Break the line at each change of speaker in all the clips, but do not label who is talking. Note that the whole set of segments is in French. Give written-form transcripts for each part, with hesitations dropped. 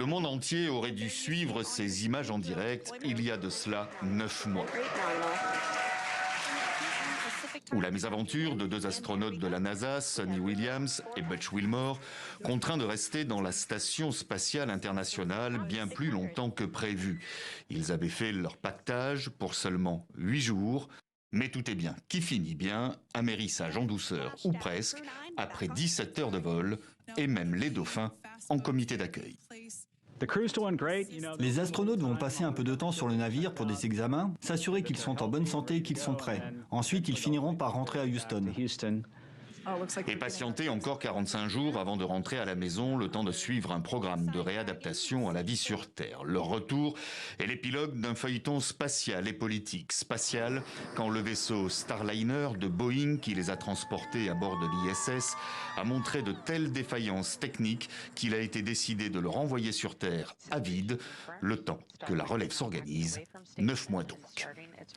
Le monde entier aurait dû suivre ces images en direct il y a de cela 9 mois. Ou la mésaventure de deux astronautes de la NASA, Sonny Williams et Butch Wilmore, contraints de rester dans la Station spatiale internationale bien plus longtemps que prévu. Ils avaient fait leur pactage pour seulement 8 jours, mais tout est bien qui finit bien, amérissage en douceur ou presque, après 17 heures de vol, et même les dauphins en comité d'accueil.
Les astronautes vont passer un peu de temps sur le navire pour des examens, s'assurer qu'ils sont en bonne santé et qu'ils sont prêts. Ensuite, ils finiront par rentrer à Houston.
Et patienter encore 45 jours avant de rentrer à la maison, le temps de suivre un programme de réadaptation à la vie sur Terre. Leur retour est l'épilogue d'un feuilleton spatial et politique. Spatial, quand le vaisseau Starliner de Boeing, qui les a transportés à bord de l'ISS, a montré de telles défaillances techniques qu'il a été décidé de le renvoyer sur Terre à vide, le temps que la relève s'organise, 9 mois donc.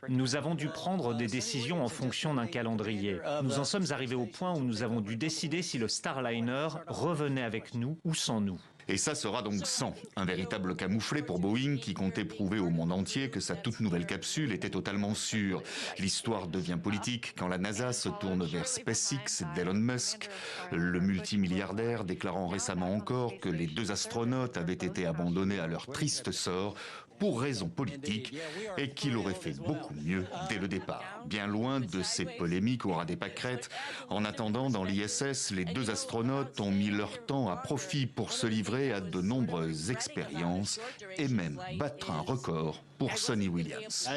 Nous avons dû prendre des décisions en fonction d'un calendrier. Nous en sommes arrivés au point où nous avons dû décider si le Starliner revenait avec nous ou sans nous.
Et ça sera donc sans, un véritable camouflet pour Boeing qui comptait prouver au monde entier que sa toute nouvelle capsule était totalement sûre. L'histoire devient politique quand la NASA se tourne vers SpaceX d'Elon Musk, le multimilliardaire déclarant récemment encore que les deux astronautes avaient été abandonnés à leur triste sort pour raisons politiques et qu'il aurait fait beaucoup mieux dès le départ. Bien loin de ces polémiques au ras des pâquerettes, en attendant dans l'ISS, les deux astronautes ont mis leur temps à profit pour se livrer à de nombreuses expériences et même battre un record pour Sonny Williams.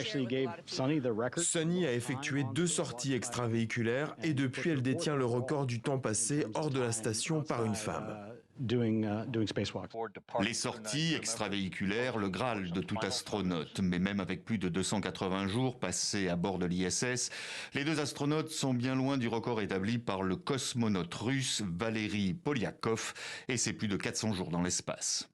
Sonny a effectué 2 sorties extravéhiculaires et depuis elle détient le record du temps passé hors de la station par une femme.
Les sorties extravéhiculaires, le Graal de tout astronaute, mais même avec plus de 280 jours passés à bord de l'ISS, les deux astronautes sont bien loin du record établi par le cosmonaute russe Valery Polyakov et ses plus de 400 jours dans l'espace.